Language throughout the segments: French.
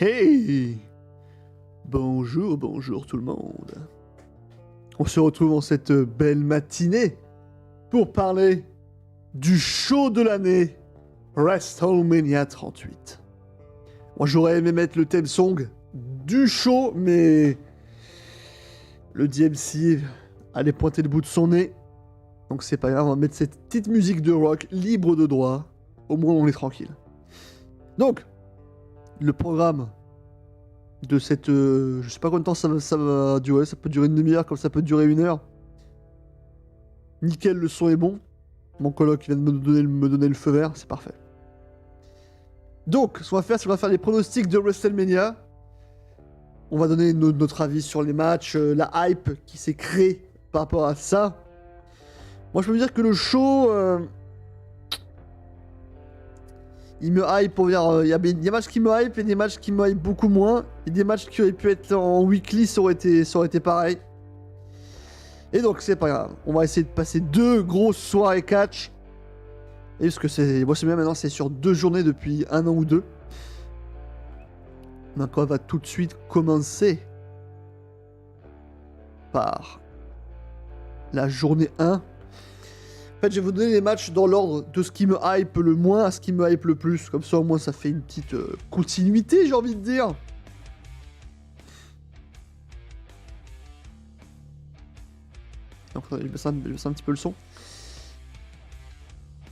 Hey! Bonjour, bonjour tout le monde. On se retrouve en cette belle matinée pour parler du show de l'année, WrestleMania 38. Moi j'aurais aimé mettre le theme song du show, mais le DMC allait pointer le bout de son nez. Donc c'est pas grave, on va mettre cette petite musique de rock libre de droit. Au moins on est tranquille. Donc, le programme de cette... je sais pas combien de temps ça va durer. Ça peut durer une demi-heure comme ça peut durer une heure. Nickel, le son est bon. Mon coloc vient de me donner le feu vert, c'est parfait. Donc, ce qu'on va faire, c'est qu'on va faire les pronostics de WrestleMania. On va donner notre avis sur les matchs, la hype qui s'est créée par rapport à ça. Moi, je peux vous dire que le show... il me hype pour dire... Il y a des matchs qui me hype et des matchs qui me hype beaucoup moins. Et des matchs qui auraient pu être en weekly, ça aurait été pareil. Et donc, c'est pas grave. On va essayer de passer 2 grosses soirées catch. Et parce que c'est... Moi, c'est bien maintenant, c'est sur 2 journées depuis 1 an ou 2. Donc, on va tout de suite commencer par la journée 1. En fait, je vais vous donner les matchs dans l'ordre de ce qui me hype le moins à ce qui me hype le plus. Comme ça, au moins, ça fait une petite continuité, j'ai envie de dire. Donc, je vais baisser un petit peu le son.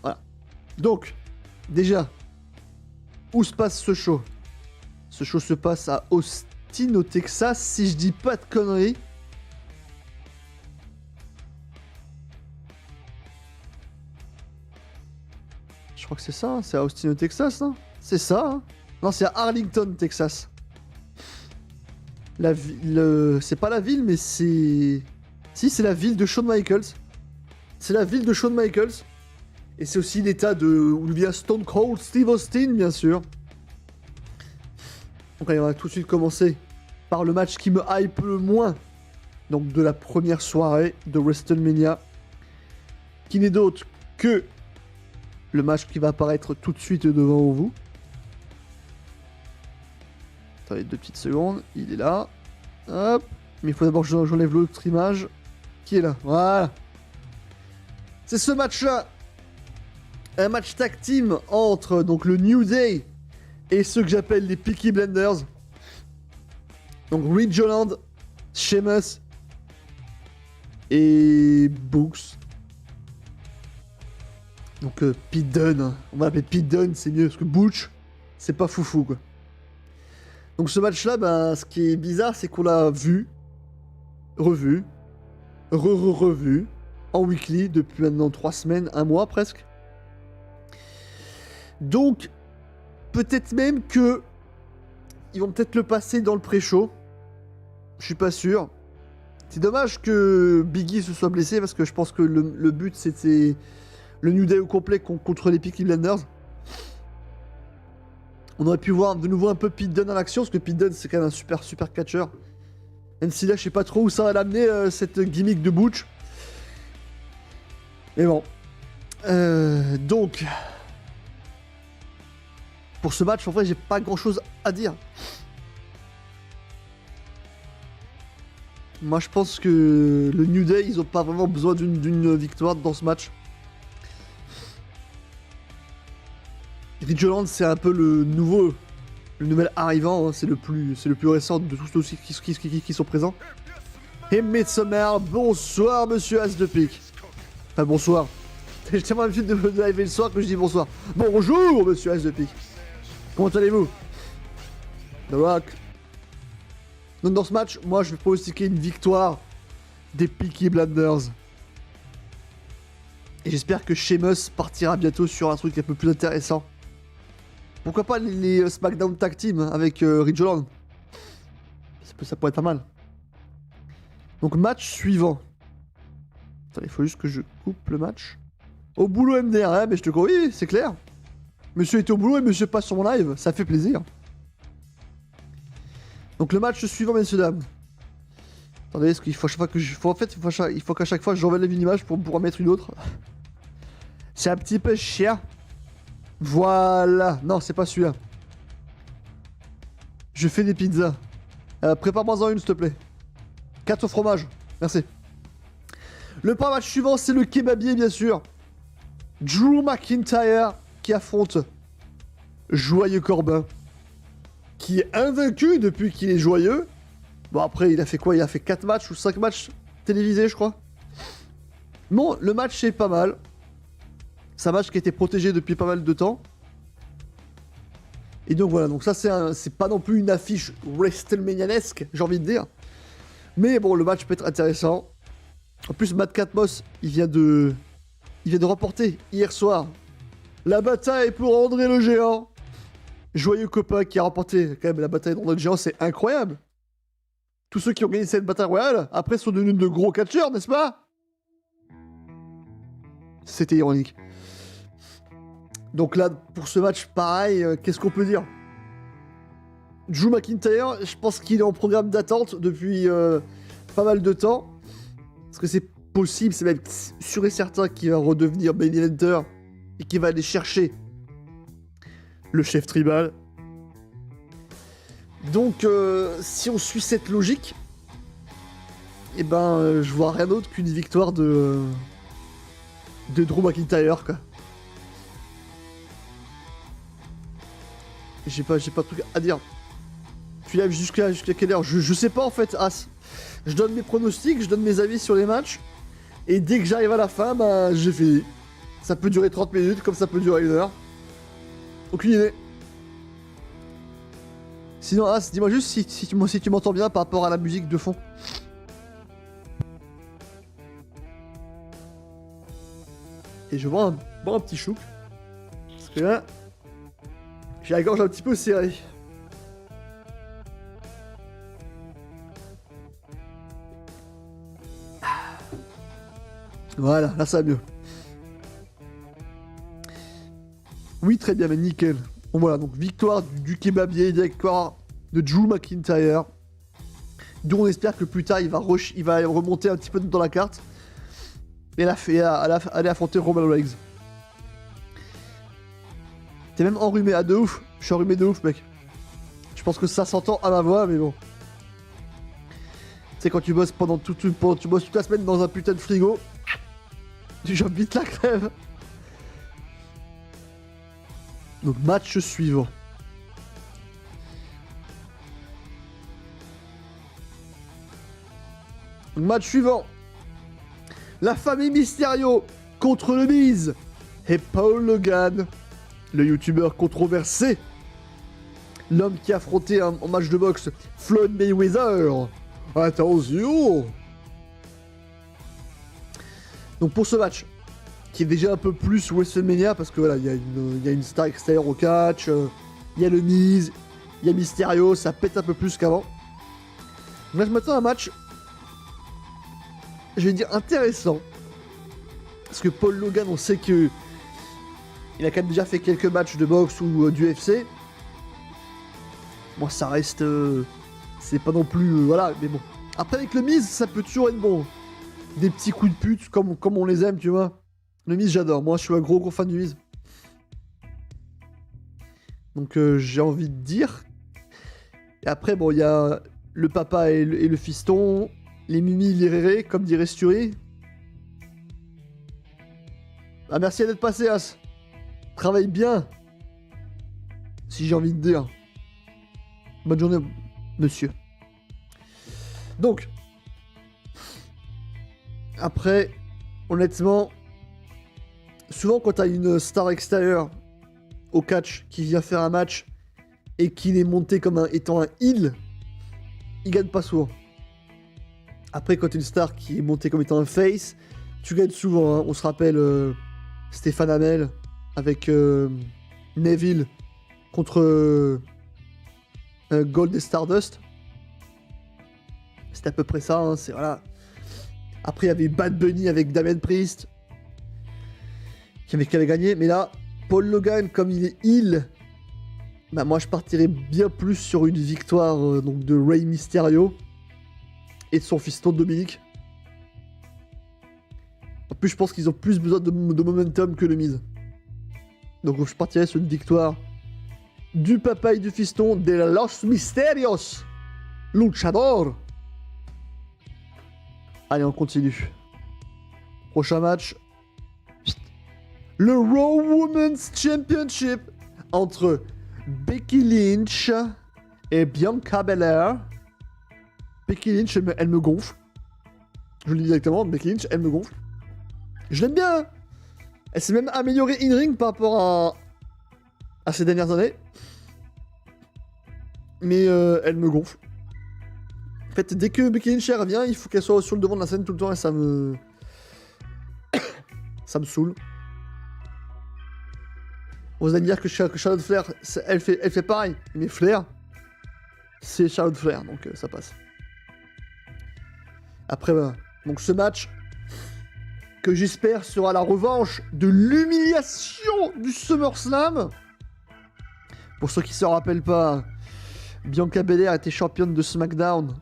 Voilà. Donc, déjà, où se passe ce show? Ce show se passe à Austin, au Texas, si je dis pas de conneries. Je crois que c'est ça, c'est à Austin, au Texas, non? C'est ça, hein? Non, c'est à Arlington, Texas. C'est pas la ville, mais c'est... Si, c'est la ville de Shawn Michaels. C'est la ville de Shawn Michaels. Et c'est aussi l'état où vient Stone Cold Steve Austin, bien sûr. Donc allez, on va tout de suite commencer par le match qui me hype le moins. Donc de la première soirée de WrestleMania. Qui n'est d'autre que le match qui va apparaître tout de suite devant vous. Attendez 2 petites secondes. Il est là. Hop. Mais il faut d'abord que j'enlève l'autre image. Qui est là. Voilà. C'est ce match-là un match tag team entre donc le New Day et ceux que j'appelle les Peaky Blinders. Donc Ridge Holland, Sheamus et Books. Donc Pete Dunne, on va l'appeler Pete Dunne, c'est mieux parce que Butch, c'est pas foufou quoi. Donc ce match-là, ben, ce qui est bizarre, c'est qu'on l'a vu, revu, revu, en weekly depuis maintenant 3 semaines, 1 mois presque. Donc, peut-être même que ils vont peut-être le passer dans le pré-show. Je suis pas sûr. C'est dommage que Biggie se soit blessé parce que je pense que le but c'était le New Day au complet contre les Peaky Blinders. On aurait pu voir de nouveau un peu Pete Dunne en action parce que Pete Dunne c'est quand même un super catcheur. Même si là je sais pas trop où ça va l'amener cette gimmick de Butch. Mais bon. Donc. Pour ce match, en vrai, j'ai pas grand chose à dire. Moi, je pense que le New Day, ils ont pas vraiment besoin d'une victoire dans ce match. Ridge Holland, c'est un peu le nouvel arrivant, hein, c'est le plus récent de tous ceux qui sont présents. Et Midsommar, bonsoir, monsieur As de Pique. Enfin, bonsoir. J'ai tellement l'habitude de arriver le soir que je dis bonsoir. Bonjour, monsieur As de Pique. Comment allez-vous? The Rock. Donc dans ce match, moi je vais pronostiquer une victoire des Peaky Blinders. Et j'espère que Sheamus partira bientôt sur un truc un peu plus intéressant. Pourquoi pas les SmackDown Tag Team avec Ridge Holland? Ça pourrait être pas mal. Donc match suivant. Attends, il faut juste que je coupe le match. Au boulot MDR, hein, mais je te crois, oui, c'est clair. Monsieur est au boulot et monsieur passe sur mon live, ça fait plaisir. Donc le match suivant, messieurs dames. Attendez, est-ce qu'il faut à chaque fois que il faut qu'à chaque fois j'enlève une image pour pouvoir mettre une autre. C'est un petit peu chiant. Voilà. Non, c'est pas celui-là. Je fais des pizzas. Prépare-moi-en une, s'il te plaît. 4 au fromage. Merci. Le premier match suivant, c'est le kebabier, bien sûr. Drew McIntyre qui affronte Joyeux Corbin, qui est invaincu depuis qu'il est joyeux. Bon, après, il a fait quoi? Il a fait 4 matchs ou 5 matchs télévisés, je crois. Bon, le match est pas mal. C'est un match qui a été protégé depuis pas mal de temps. Et donc voilà, donc ça c'est pas non plus une affiche WrestleMania-esque, j'ai envie de dire. Mais bon, le match peut être intéressant. En plus, Matt Catmos, il vient de remporter hier soir la bataille pour André le Géant. Joyeux copain qui a remporté quand même la bataille d'André le Géant, c'est incroyable. Tous ceux qui ont gagné cette bataille royale, après sont devenus de gros catcheurs, n'est-ce pas? C'était ironique. Donc là, pour ce match, pareil, qu'est-ce qu'on peut dire? Drew McIntyre, je pense qu'il est en programme d'attente depuis pas mal de temps. Parce que c'est possible, c'est même sûr et certain qu'il va redevenir main eventer et qu'il va aller chercher le chef tribal. Donc, si on suit cette logique, eh ben, je vois rien d'autre qu'une victoire de Drew McIntyre, quoi. J'ai pas de truc à dire. Tu lèves jusqu'à quelle heure? Je sais pas en fait, As. Je donne mes pronostics, je donne mes avis sur les matchs. Et dès que j'arrive à la fin, bah j'ai fini. Ça peut durer 30 minutes, comme ça peut durer 1 heure. Aucune idée. Sinon, As, dis-moi juste si tu m'entends bien par rapport à la musique de fond. Et je vois un petit chouk. Parce que là, j'ai la gorge un petit peu serrée. Voilà, là ça va mieux. Oui, très bien, mais nickel. Bon voilà, donc victoire du kebabier, victoire de Drew McIntyre. D'où on espère que plus tard il va remonter un petit peu dans la carte. Et aller affronter Roman Reigns. T'es même enrhumé à de ouf. Je suis enrhumé de ouf, mec. Je pense que ça s'entend à ma voix, mais bon. Tu sais, quand tu bosses tu bosses toute la semaine dans un putain de frigo, tu chopes vite la crève. Donc match suivant. Match suivant. La famille Mysterio contre le Miz et Paul Logan, le youtubeur controversé. L'homme qui a affronté en match de boxe Floyd Mayweather. Attention. Donc pour ce match, qui est déjà un peu plus WrestleMania, parce que voilà, il y a une star extérieure au catch, il y a le Miz, il y a Mysterio, ça pète un peu plus qu'avant. Donc là je m'attends à un match, je vais dire intéressant, parce que Paul Logan, on sait que il a quand même déjà fait quelques matchs de boxe ou d'UFC. Bon, ça reste, c'est pas non plus, voilà, mais bon. Après avec le Miz, ça peut toujours être bon. Des petits coups de pute comme on les aime, tu vois. Le Miz, j'adore. Moi, je suis un gros fan du Miz. Donc, j'ai envie de dire. Et après, bon, il y a le papa et le fiston. Les Mimi, les Réré, comme dirait Sturi. Ah, merci d'être passé, As. Travaille bien. Si j'ai envie de dire. Bonne journée, monsieur. Donc. Après, honnêtement, souvent quand t'as une star extérieure au catch qui vient faire un match et qu'il est monté comme étant un heel, il gagne pas souvent. Après, quand t'as une star qui est montée comme étant un face, tu gagnes souvent. Hein. On se rappelle Stéphane Hamel avec Neville contre Gold et Stardust. C'était à peu près ça. Hein. C'est voilà. Après, il y avait Bad Bunny avec Damien Priest qui avait gagné. Mais là, Paul Logan, comme il est heel, bah moi je partirais bien plus sur une victoire donc de Rey Mysterio et de son fiston Dominique. En plus, je pense qu'ils ont plus besoin de momentum que le Miz. Donc je partirais sur une victoire du papa et du fiston de Los Misterios Luchador. Allez, on continue. Prochain match. Le Raw Women's Championship entre Becky Lynch et Bianca Belair. Becky Lynch, elle me gonfle. Je le dis directement, Becky Lynch, elle me gonfle. Je l'aime bien. Elle s'est même améliorée in-ring par rapport à ces dernières années. Mais elle me gonfle. En fait, dès que Becky Lynch revient, il faut qu'elle soit sur le devant de la scène tout le temps et ça me... ça me saoule. Vous allez me dire que Charlotte Flair, elle fait pareil. Mais Flair, c'est Charlotte Flair, donc ça passe. Après, voilà. Donc ce match, que j'espère sera la revanche de l'humiliation du SummerSlam. Pour ceux qui ne se rappellent pas, Bianca Belair était championne de SmackDown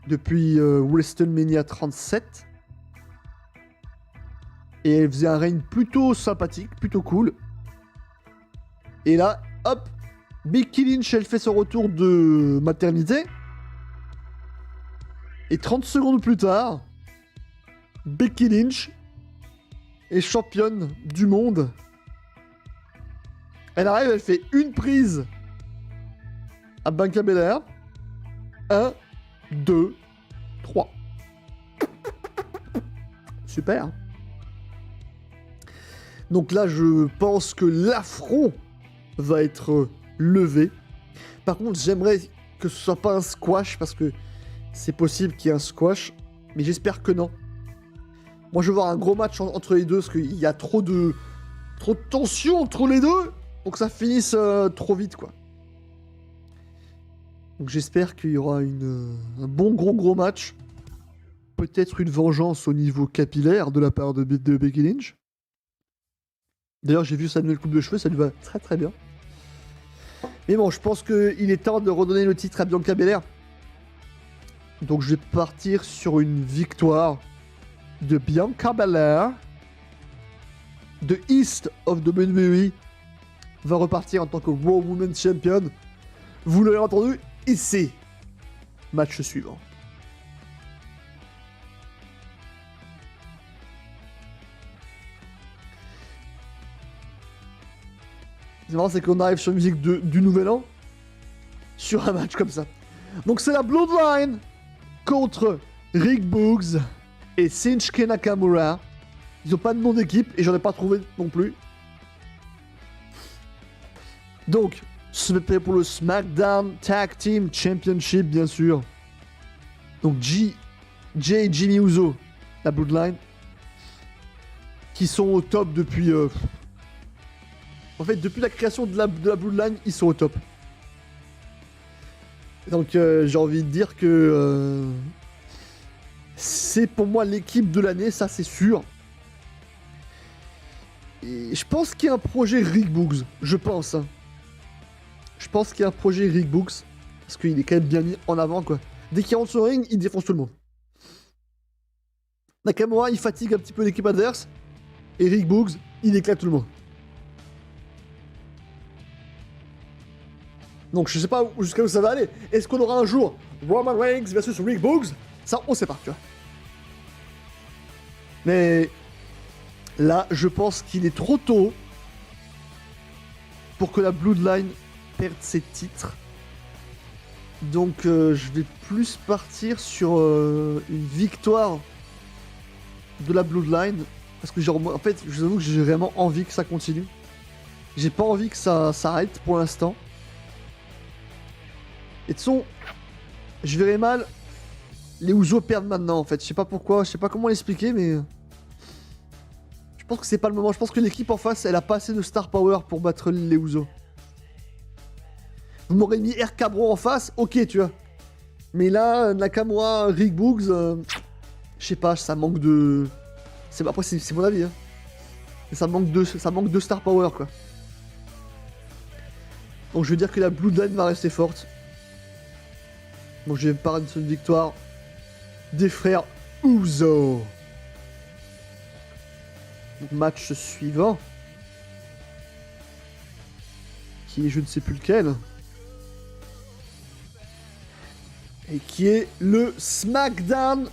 depuis WrestleMania 37. Et elle faisait un règne plutôt sympathique, plutôt cool. Et là, hop, Becky Lynch, elle fait son retour de maternité. Et 30 secondes plus tard, Becky Lynch est championne du monde. Elle arrive, elle fait une prise à Bianca Belair. 1, 2, 3. Super. Donc là, je pense que l'affront va être levé. Par contre, j'aimerais que ce soit pas un squash, parce que c'est possible qu'il y ait un squash, mais j'espère que non. Moi, je veux voir un gros match entre les deux, parce qu'il y a trop de tension entre les deux, pour que ça finisse trop vite, quoi. Donc j'espère qu'il y aura un bon gros match. Peut-être une vengeance au niveau capillaire de la part de Becky Lynch. D'ailleurs, j'ai vu sa nouvelle coupe de cheveux, ça lui va très très bien. Mais bon, je pense qu'il est temps de redonner le titre à Bianca Belair. Donc je vais partir sur une victoire de Bianca Belair. The East of WWE va repartir en tant que Raw Women's Champion. Vous l'avez entendu, ici. Match suivant. C'est marrant, c'est qu'on arrive sur une musique du Nouvel An, sur un match comme ça. Donc c'est la Bloodline contre Rick Boogs et Shinsuke Nakamura. Ils ont pas de nom d'équipe et j'en ai pas trouvé non plus. Donc, c'est prêt pour le SmackDown Tag Team Championship, bien sûr. Donc, Jay et Jimmy Uso, la Bloodline, qui sont au top depuis... En fait, depuis la création de la Bloodline, ils sont au top. Donc, j'ai envie de dire que... c'est pour moi l'équipe de l'année, ça c'est sûr. Et je pense qu'il y a un projet Rick Boogs, je pense. Hein. Je pense qu'il y a un projet Rick Boogs, parce qu'il est quand même bien mis en avant, quoi. Dès qu'il rentre sur le ring, il défonce tout le monde. Nakamura, il fatigue un petit peu l'équipe adverse, et Rick Boogs, il éclate tout le monde. Donc je sais pas jusqu'à où ça va aller. Est-ce qu'on aura un jour Roman Reigns versus Rick Boogs? Ça, on sait pas, tu vois. Mais là, je pense qu'il est trop tôt pour que la Bloodline perde ses titres. Donc je vais plus partir sur une victoire de la Bloodline. Parce que genre, en fait, je vous avoue que j'ai vraiment envie que ça continue. J'ai pas envie que ça s'arrête pour l'instant. Et de toute façon, je verrais mal les Usos perdent maintenant en fait. Je sais pas pourquoi, je sais pas comment l'expliquer, mais... Je pense que c'est pas le moment. Je pense que l'équipe en face, elle a pas assez de star power pour battre les Usos. Vous m'aurez mis R. Cabro en face, ok, tu vois. Mais là, Nakamura, Rick Boogs, je sais pas, ça manque de... Après, c'est mon avis, hein. Mais ça manque de star power, quoi. Donc je veux dire que la Bloodline va rester forte. Donc je vais parler de cette victoire des frères Uso. Match suivant. Qui est je ne sais plus lequel. Et qui est le SmackDown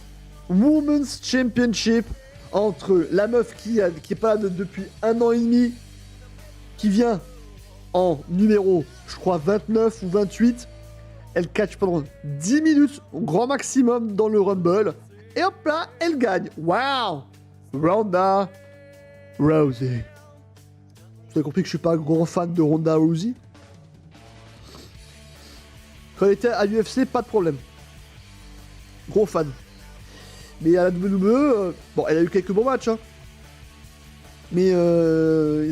Women's Championship entre la meuf qui est pas là depuis 1 an et demi, qui vient en numéro, je crois, 29 ou 28. Elle catch pendant 10 minutes, au grand maximum, dans le Rumble. Et hop là, elle gagne. Waouh! Ronda Rousey. Vous avez compris que je suis pas un grand fan de Ronda Rousey. Quand elle était à l'UFC, pas de problème. Gros fan. Mais à la WWE, bon, elle a eu quelques bons matchs. Hein. Mais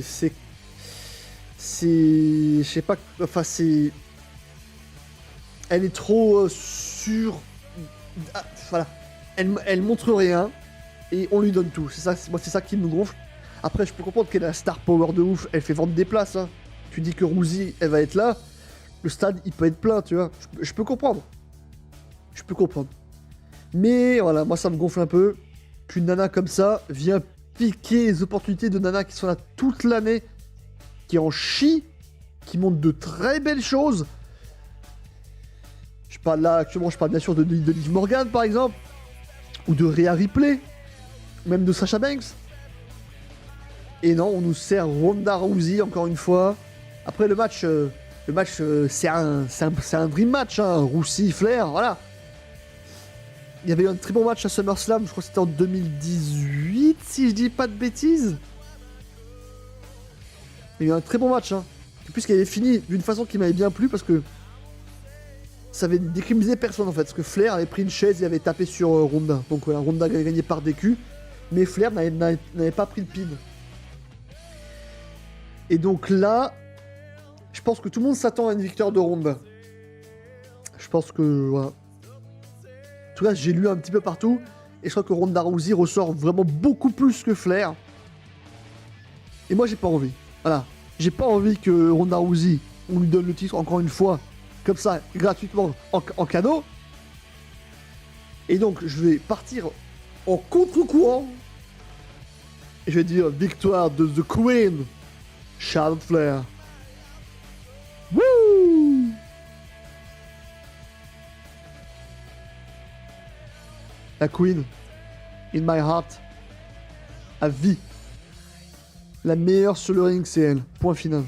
c'est... Je sais pas... Enfin, c'est... Elle est trop voilà. Elle montre rien et on lui donne tout. C'est ça, moi c'est ça qui me gonfle. Après je peux comprendre qu'elle a la star power de ouf, elle fait vendre des places. Hein. Tu dis que Rousey elle va être là, le stade il peut être plein, tu vois. Je peux comprendre. Je peux comprendre. Mais voilà, moi ça me gonfle un peu qu'une nana comme ça vient piquer les opportunités de nanas qui sont là toute l'année, qui en chient, qui montrent de très belles choses. Je parle là, actuellement, je parle bien sûr de Liv Morgan, par exemple, ou de Rhea Ripley, même de Sasha Banks. Et non, on nous sert Ronda Rousey, encore une fois. Après, le match, c'est un dream match, hein, Rousey-Flair, voilà. Il y avait eu un très bon match à SummerSlam, je crois que c'était en 2018, si je dis pas de bêtises. Il y a eu un très bon match, hein. Puisqu'il avait fini d'une façon qui m'avait bien plu, parce que ça avait décriminisé personne en fait, parce que Flair avait pris une chaise et avait tapé sur Ronda. Donc voilà, Ronda avait gagné par DQ, mais Flair n'avait pas pris le pin. Et donc là, je pense que tout le monde s'attend à une victoire de Ronda. Je pense que voilà. En tout cas, j'ai lu un petit peu partout, et je crois que Ronda Rousey ressort vraiment beaucoup plus que Flair. Et moi, j'ai pas envie. Voilà, j'ai pas envie que Ronda Rousey, on lui donne le titre encore une fois. Comme ça, gratuitement, en cadeau. Et donc, je vais partir en contre-courant. Et je vais dire victoire de The Queen, Charlotte Flair. Wouh! La Queen, in my heart, à vie. La meilleure sur le ring, c'est elle. Point final.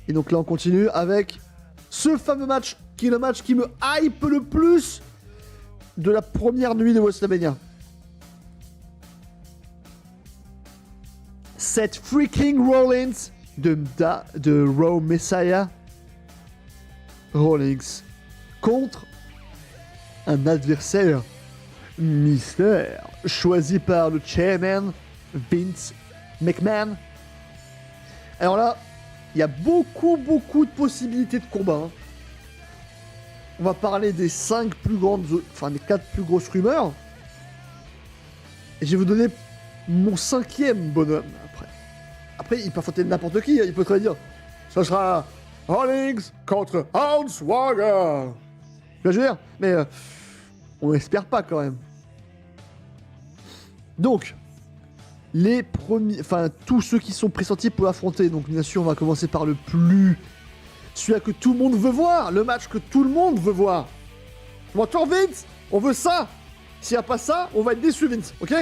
Et donc là, on continue avec ce fameux match, qui est le match qui me hype le plus de la première nuit de WrestleMania. Seth freaking Rollins de Raw Messiah Rollins contre un adversaire mystère choisi par le chairman Vince McMahon. Alors là, il y a beaucoup de possibilités de combat. Hein. On va parler des 4 plus grosses rumeurs. Et je vais vous donner mon 5e bonhomme après. Après, il peut affronter n'importe qui. Il peut très dire, ce sera Rollins contre Hornswoggle. Je veux dire, mais on l'espère pas quand même. Donc, les premiers, tous ceux qui sont pressentis pour l'affronter. Donc, bien sûr, on va commencer par le plus, celui que tout le monde veut voir, le match que tout le monde veut voir. Bon, toi, Vince, on veut ça. S'il n'y a pas ça, on va être déçu, Vince, ok?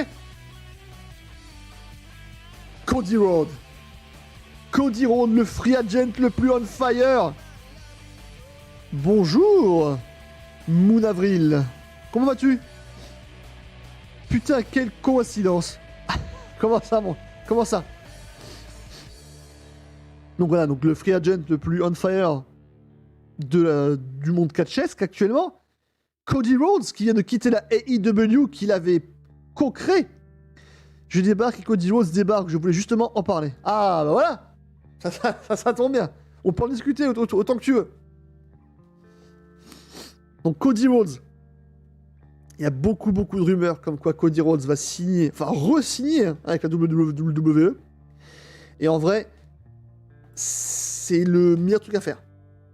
Cody Rhodes. Cody Rhodes, le free agent le plus on fire. Bonjour, Moon Avril. Comment vas-tu? Putain, quelle coïncidence. Comment ça, mon? Comment ça? Donc voilà, donc le free agent le plus on fire du monde catchesque actuellement. Cody Rhodes, qui vient de quitter la AEW qu'il avait co-créé. Je débarque et Cody Rhodes débarque, je voulais justement en parler. Ah, bah voilà. Ça tombe bien. On peut en discuter autant que tu veux. Donc Cody Rhodes. Il y a beaucoup de rumeurs comme quoi Cody Rhodes va signer, re-signer avec la WWE. Et en vrai, c'est le meilleur truc à faire.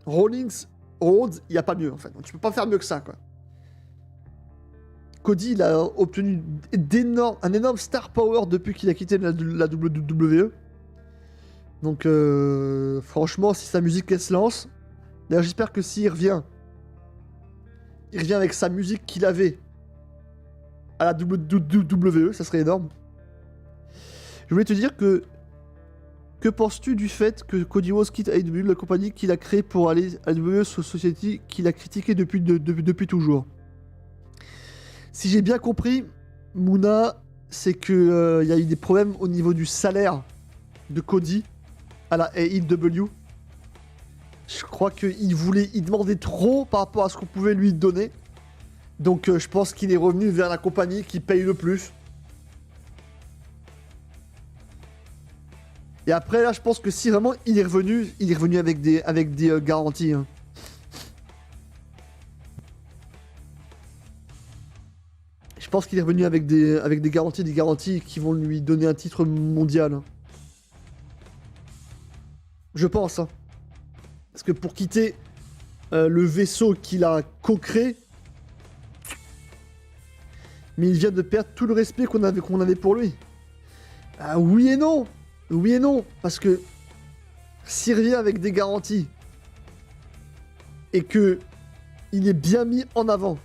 Rollins, Rhodes, il n'y a pas mieux en fait. Donc tu peux pas faire mieux que ça, quoi. Cody, il a obtenu un énorme star power depuis qu'il a quitté la WWE. Donc, franchement, si sa musique elle se lance, d'ailleurs, j'espère que s'il revient, il revient avec sa musique qu'il avait à la WWE, ça serait énorme. Je voulais te dire que penses-tu du fait que Cody Rhodes quitte AEW, la compagnie qu'il a créée pour aller à la WWE Society, qu'il a critiquée depuis toujours? Si j'ai bien compris, Mouna, c'est que y a eu des problèmes au niveau du salaire de Cody à la AEW. Je crois qu'il demandait trop par rapport à ce qu'on pouvait lui donner. Donc je pense qu'il est revenu vers la compagnie qui paye le plus. Et après là, je pense que si vraiment il est revenu avec des garanties. Hein. Je pense qu'il est revenu avec des garanties qui vont lui donner un titre mondial. Je pense. Hein. Parce que pour quitter le vaisseau qu'il a co-créé, mais il vient de perdre tout le respect qu'on avait pour lui. Ah, oui et non. Oui et non. Parce que s'il revient avec des garanties et que il est bien mis en avant,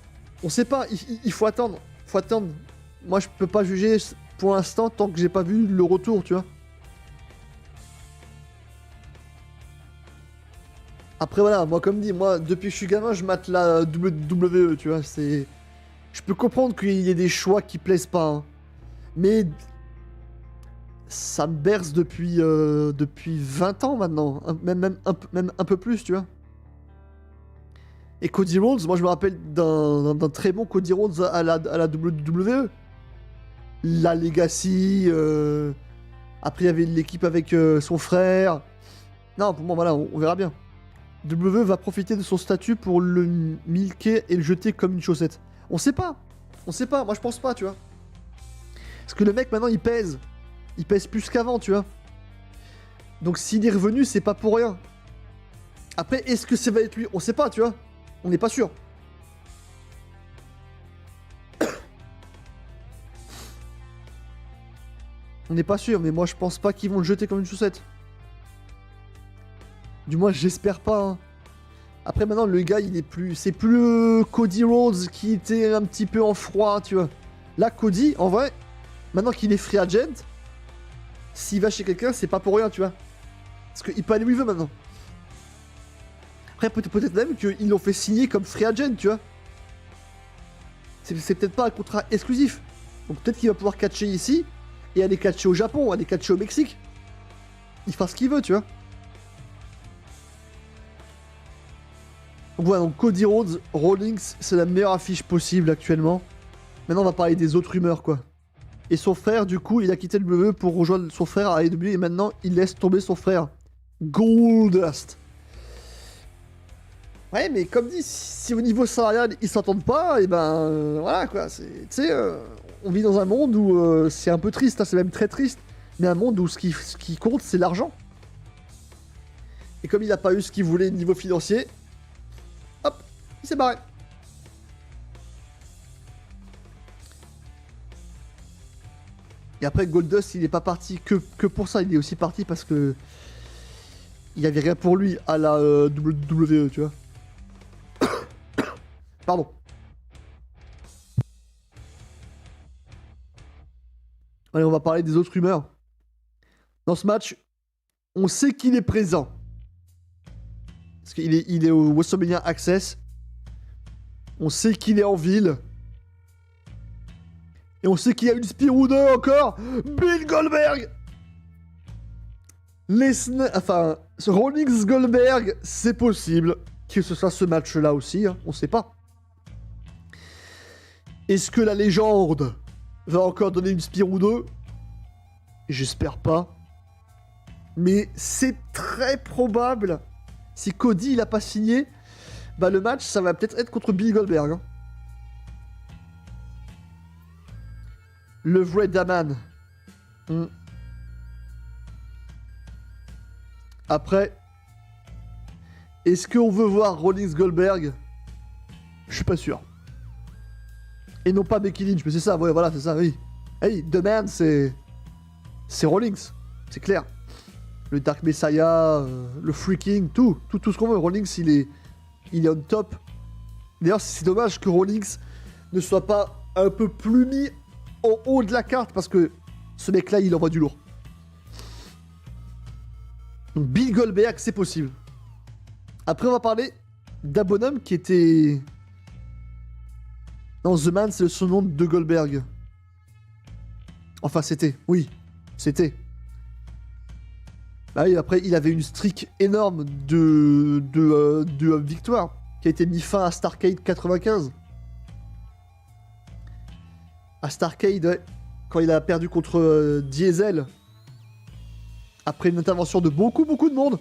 on sait pas, il faut attendre. Moi, je peux pas juger pour l'instant tant que j'ai pas vu le retour, tu vois. Après, voilà, moi, comme dit, depuis que je suis gamin, je mate la WWE, tu vois. Je peux comprendre qu'il y ait des choix qui plaisent pas, hein. Mais ça me berce depuis 20 ans maintenant, même un peu plus, tu vois. Et Cody Rhodes, moi je me rappelle d'un très bon Cody Rhodes à la WWE. La Legacy, après il y avait l'équipe avec son frère. Non, pour moi, voilà, on verra bien. WWE va profiter de son statut pour le milquer et le jeter comme une chaussette. On sait pas, moi je pense pas, tu vois. Parce que le mec maintenant il pèse plus qu'avant, tu vois. Donc s'il est revenu, c'est pas pour rien. Après, est-ce que ça va être lui? On sait pas, tu vois. On n'est pas sûr. On n'est pas sûr, mais moi je pense pas qu'ils vont le jeter comme une chaussette. Du moins, j'espère pas. Hein. Après, maintenant, le gars, c'est plus Cody Rhodes qui était un petit peu en froid, tu vois. Là, Cody, en vrai, maintenant qu'il est free agent, s'il va chez quelqu'un, c'est pas pour rien, tu vois. Parce qu'il peut aller où il veut maintenant. Après, peut-être même qu'ils l'ont fait signer comme free agent, tu vois. C'est peut-être pas un contrat exclusif. Donc peut-être qu'il va pouvoir catcher ici et aller catcher au Japon, aller catcher au Mexique. Il fera ce qu'il veut, tu vois. Donc voilà, donc Cody Rhodes, Rollins, c'est la meilleure affiche possible actuellement. Maintenant, on va parler des autres rumeurs, quoi. Et son frère, du coup, il a quitté le WWE pour rejoindre son frère à AEW et maintenant, il laisse tomber son frère. Goldust. Ouais, mais comme dit, si au niveau salarial, ils s'entendent pas, et ben voilà, quoi. Tu sais, on vit dans un monde où c'est un peu triste, hein, c'est même très triste, mais un monde où ce qui compte, c'est l'argent. Et comme il n'a pas eu ce qu'il voulait niveau financier, hop, il s'est barré. Et après, Goldust, il n'est pas parti que pour ça, il est aussi parti parce que il n'y avait rien pour lui à la WWE, tu vois. Pardon. Allez, on va parler des autres rumeurs. Dans ce match, on sait qu'il est présent. Parce qu'il est au WrestleMania Access. On sait qu'il est en ville. Et on sait qu'il y a une Spear ou deux encore. Bill Goldberg. Enfin, Rollins Goldberg, c'est possible que ce soit ce match-là aussi. Hein, on sait pas. Est-ce que la légende va encore donner une Spear ou deux? J'espère pas. Mais c'est très probable. Si Cody il a pas signé, bah le match ça va peut-être être contre Bill Goldberg. Hein. Le vrai Daman. Après, est-ce qu'on veut voir Rollins Goldberg? Je suis pas sûr. Et non pas Becky Lynch, mais c'est ça, ouais, voilà, c'est ça, oui. Hey, The Man, c'est Rollins, c'est clair. Le Dark Messiah, le Freaking, tout ce qu'on veut. Rollins, il est on top. D'ailleurs, c'est dommage que Rollins ne soit pas un peu plus mis en haut de la carte, parce que ce mec-là, il envoie du lourd. Donc Bill Goldberg, c'est possible. Après, on va parler d'un bonhomme qui était... Non, The Man, c'est son nom de Goldberg. Enfin, c'était. Oui, c'était. Bah oui, après, il avait une streak énorme de victoires qui a été mis fin à Starrcade 95. À Starrcade, ouais, quand il a perdu contre Diesel. Après une intervention de beaucoup de monde.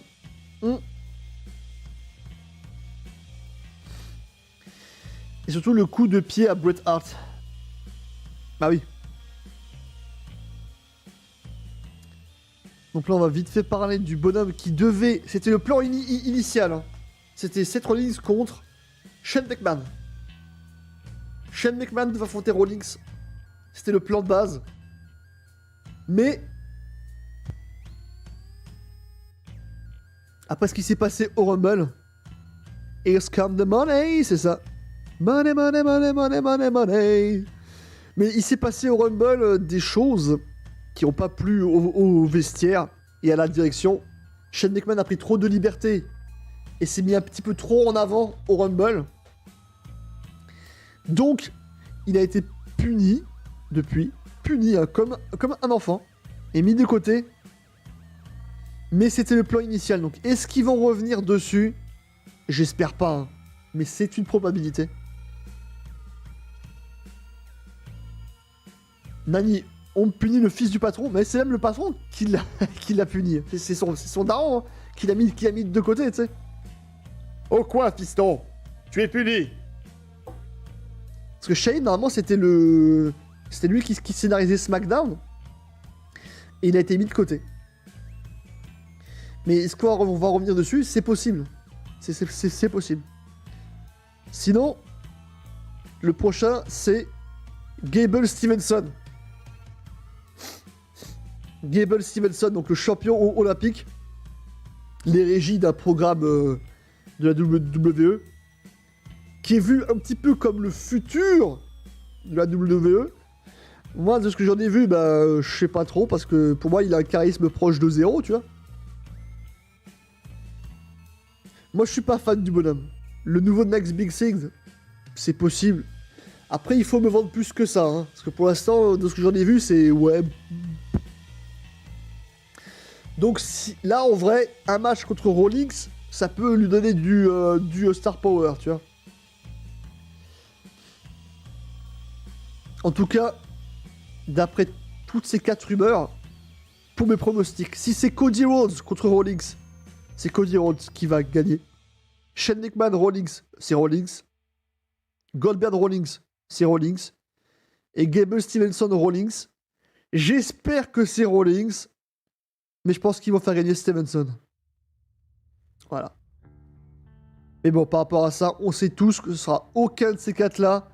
Et surtout le coup de pied à Bret Hart. Bah oui. Donc là, on va vite fait parler du bonhomme qui devait... C'était le plan initial. Hein. C'était Seth Rollins contre Shane McMahon. Shane McMahon devait affronter Rollins. C'était le plan de base. Mais... après ce qui s'est passé au Rumble... Here's come the money, c'est ça. Money, money, money, money, money, money. Mais il s'est passé au Rumble des choses qui n'ont pas plu au vestiaire et à la direction. Shane McMahon a pris trop de liberté et s'est mis un petit peu trop en avant au Rumble. Donc, il a été puni depuis, hein, comme un enfant, et mis de côté. Mais c'était le plan initial. Donc, est-ce qu'ils vont revenir dessus? J'espère pas, hein, mais c'est une probabilité. Nani, on punit le fils du patron, mais c'est même le patron qui l'a puni. C'est son daron hein, qui l'a mis de côté, tu sais. Oh quoi, fiston? Tu es puni. Parce que Shane, normalement, c'était lui qui scénarisait SmackDown. Et il a été mis de côté. Mais est-ce qu'on va revenir dessus? C'est possible. C'est possible. Sinon, le prochain, c'est Gable Stevenson. Gable Stevenson, donc le champion olympique, les régies d'un programme de la WWE, qui est vu un petit peu comme le futur de la WWE. Moi, de ce que j'en ai vu, bah, je sais pas trop, parce que pour moi, il a un charisme proche de zéro, tu vois. Moi, je suis pas fan du bonhomme. Le nouveau Next Big Thing, c'est possible. Après, il faut me vendre plus que ça, hein, parce que pour l'instant, de ce que j'en ai vu, c'est ouais. Donc là, en vrai, un match contre Rawlings, ça peut lui donner du star power, tu vois. En tout cas, d'après toutes ces 4 rumeurs, pour mes pronostics, si c'est Cody Rhodes contre Rawlings, c'est Cody Rhodes qui va gagner. Shane McMahon Rawlings, c'est Rawlings. Goldberg Rawlings, c'est Rawlings. Et Gable Stevenson Rawlings. J'espère que c'est Rawlings. Mais je pense qu'ils vont faire gagner Stevenson. Voilà. Mais bon, par rapport à ça, on sait tous que ce sera aucun de ces 4-là.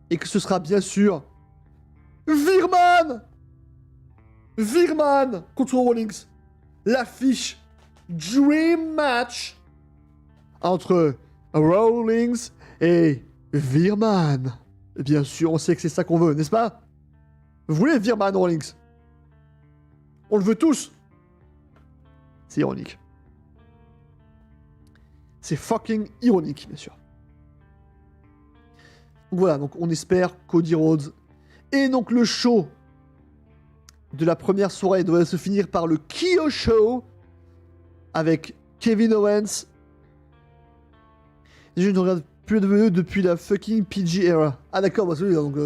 Et que ce sera bien sûr... Virman contre Rawlings. L'affiche Dream Match entre Rawlings et Virman. Bien sûr, on sait que c'est ça qu'on veut, n'est-ce pas? Vous voulez Virman Rawlings? On le veut tous. C'est ironique. C'est fucking ironique, bien sûr. Donc voilà, donc on espère Cody Rhodes. Et donc le show de la première soirée doit se finir par le Kyo Show avec Kevin Owens. Je ne regarde plus de WWE depuis la fucking PG era. Ah d'accord, bah,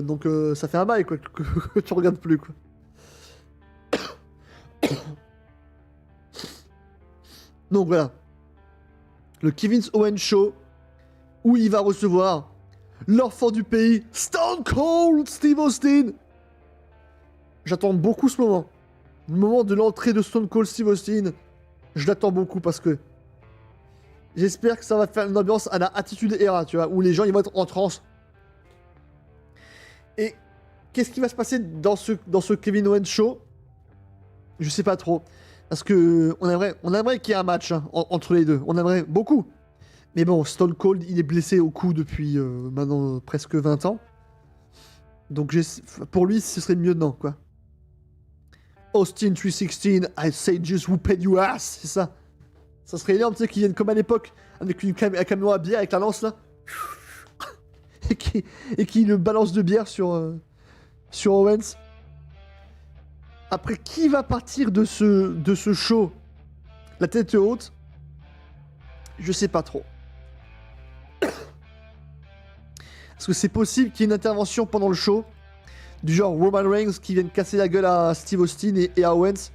donc ça fait un bail quoi que tu regardes plus quoi. Donc voilà. Le Kevin Owens Show où il va recevoir l'enfant du pays, Stone Cold Steve Austin. J'attends beaucoup ce moment. Le moment de l'entrée de Stone Cold Steve Austin. Je l'attends beaucoup parce que j'espère que ça va faire une ambiance à la Attitude Era, tu vois, où les gens ils vont être en transe. Et qu'est-ce qui va se passer dans ce Kevin Owens Show? Je sais pas trop. Parce que on aimerait qu'il y ait un match hein, entre les deux. On aimerait beaucoup. Mais bon, Stone Cold, il est blessé au cou depuis maintenant presque 20 ans. Donc pour lui, ce serait mieux non, quoi. Austin 316, I say just who paid you ass, c'est ça. Ça serait énorme, tu sais, qu'ils viennent comme à l'époque, avec un camion à bière, avec la lance, là. et qui le balance de bière sur Owens. Après, qui va partir de ce show la tête haute? Je sais pas trop. Est-ce que c'est possible qu'il y ait une intervention pendant le show du genre Roman Reigns qui vienne casser la gueule à Steve Austin et à Owens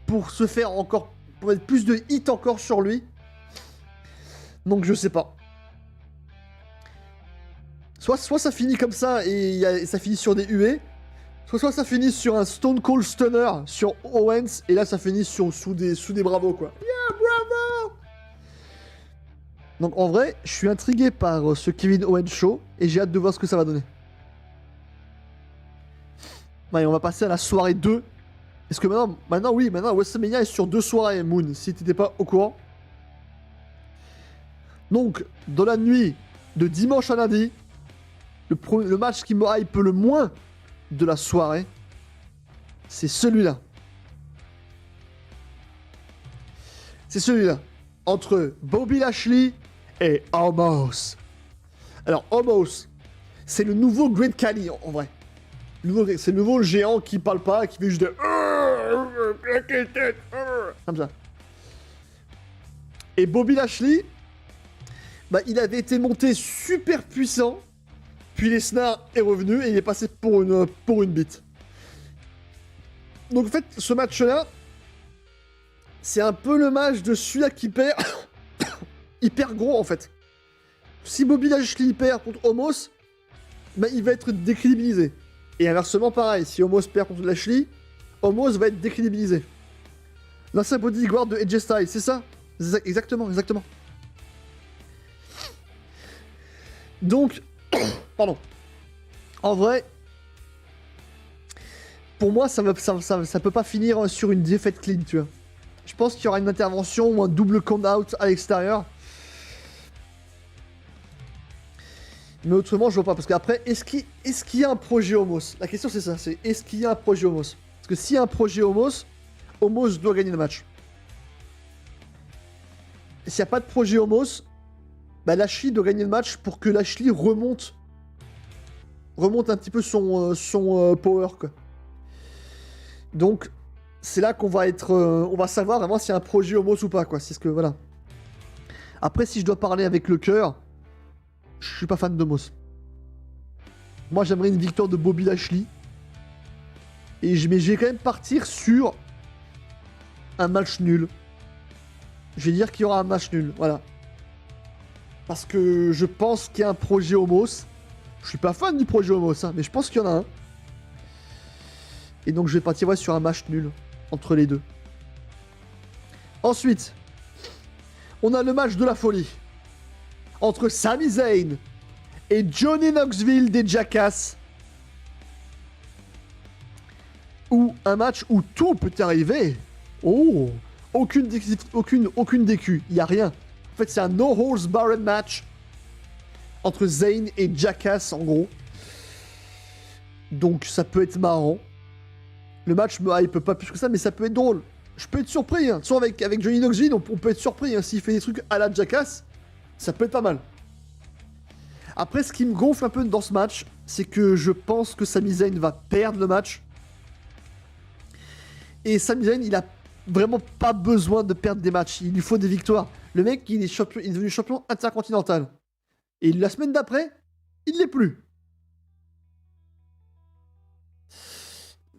pour se faire encore, pour mettre plus de hits encore sur lui? Donc je sais pas. Soit ça finit comme ça et ça finit sur des huées, soit ça finit sur un Stone Cold Stunner sur Owens et là ça finit sous des bravos quoi. Yeah, bravo! Donc en vrai, je suis intrigué par ce Kevin Owens Show et j'ai hâte de voir ce que ça va donner. Allez, on va passer à la soirée 2. Est-ce que maintenant WrestleMania est sur 2 soirées, Moon, si t'étais pas au courant. Donc, dans la nuit de dimanche à lundi, le match qui me hype le moins de la soirée, c'est celui-là. C'est celui-là. Entre Bobby Lashley et Omos. Alors, Omos, c'est le nouveau Great Khali, en vrai. C'est le nouveau géant qui parle pas, qui fait juste de... Comme ça. Et Bobby Lashley, bah, il avait été monté super puissant, puis Lesnar est revenu et il est passé pour une bite. Donc en fait, ce match-là, c'est un peu le match de celui-là qui perd... hyper gros en fait. Si Bobby Lashley perd contre Omos, bah, il va être décrédibilisé. Et inversement pareil, si Omos perd contre Lashley, Omos va être décrédibilisé. L'ancien bodyguard de AJ Styles, c'est ça? Exactement. Donc, pardon. En vrai, pour moi, ça peut pas finir sur une défaite clean, tu vois. Je pense qu'il y aura une intervention ou un double count-out à l'extérieur. Mais autrement, je vois pas. Parce qu'après, est-ce qu'il y a un projet Omos? La question, c'est ça. C'est est-ce qu'il y a un projet Omos? Parce que s'il y a un projet Omos, Omos doit gagner le match. s'il n'y a pas de projet Homos, bah Lashley doit gagner le match pour que Lashley remonte un petit peu son power, quoi. Donc, c'est là qu'on va être... on va savoir vraiment s'il y a un projet Homos ou pas, quoi. C'est ce que... Voilà. Après, si je dois parler avec le cœur, je suis pas fan d'Homos. Moi, j'aimerais une victoire de Bobby Lashley. Mais je vais quand même partir sur un match nul. Je vais dire qu'il y aura un match nul, voilà. Parce que je pense qu'il y a un projet Homos. Je suis pas fan du projet Homos, hein, mais je pense qu'il y en a un. Et donc je vais partir sur un match nul entre les deux. Ensuite, on a le match de la folie. Entre Sami Zayn et Johnny Knoxville des Jackass. Ou un match où tout peut arriver. Oh, aucune DQ, il n'y a rien. En fait, c'est un no holds barred match entre Zayn et Jackass, en gros. Donc, ça peut être marrant. Le match me hype pas plus que ça, mais ça peut être drôle. Je peux être surpris, hein. Soit avec Johnny Knoxville, on peut être surpris, hein. S'il fait des trucs à la Jackass, ça peut être pas mal. Après, ce qui me gonfle un peu dans ce match, c'est que je pense que Sami Zayn va perdre le match. Et Sami Zayn, il a vraiment pas besoin de perdre des matchs. Il lui faut des victoires. Le mec, il est devenu champion intercontinental. Et la semaine d'après, il l'est plus.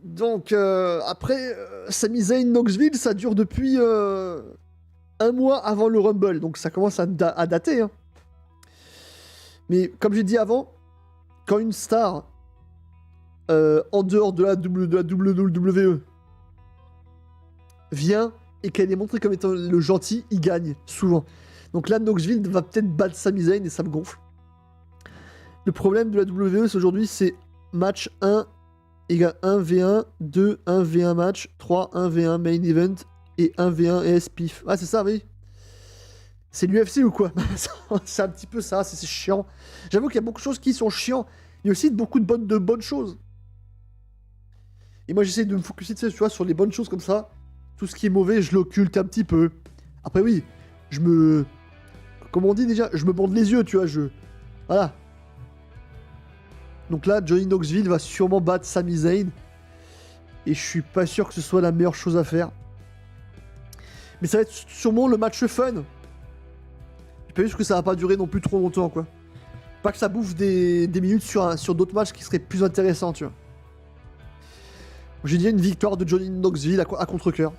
Donc, après, Sami Zayn Knoxville, ça dure depuis un mois avant le Rumble. Donc, ça commence à dater. Hein. Mais, comme j'ai dit avant, quand une star, en dehors de la WWE, vient et qu'elle est montrée comme étant le gentil, il gagne, souvent. Donc là, Knoxville va peut-être battre Sami Zayn et ça me gonfle. Le problème de la WWE aujourd'hui, c'est match 1 égale 1v1, 2, 1v1 match, 3, 1v1 main event et 1v1 ESPIF. Ah, c'est ça, oui. C'est l'UFC ou quoi? C'est un petit peu ça, c'est chiant. J'avoue qu'il y a beaucoup de choses qui sont chiants. Il y a aussi beaucoup de bonnes choses. Et moi, j'essaie de me focusser, tu vois, sur les bonnes choses comme ça. Tout ce qui est mauvais, je l'occulte un petit peu. Après, oui, comment on dit déjà? Je me bande les yeux, tu vois, Voilà. Donc là, Johnny Knoxville va sûrement battre Sami Zayn. Et je suis pas sûr que ce soit la meilleure chose à faire. Mais ça va être sûrement le match fun. J'ai pas vu que ça va pas durer non plus trop longtemps, quoi. Pas que ça bouffe des minutes sur d'autres matchs qui seraient plus intéressants, tu vois. J'ai dit une victoire de Johnny Knoxville à contre-cœur.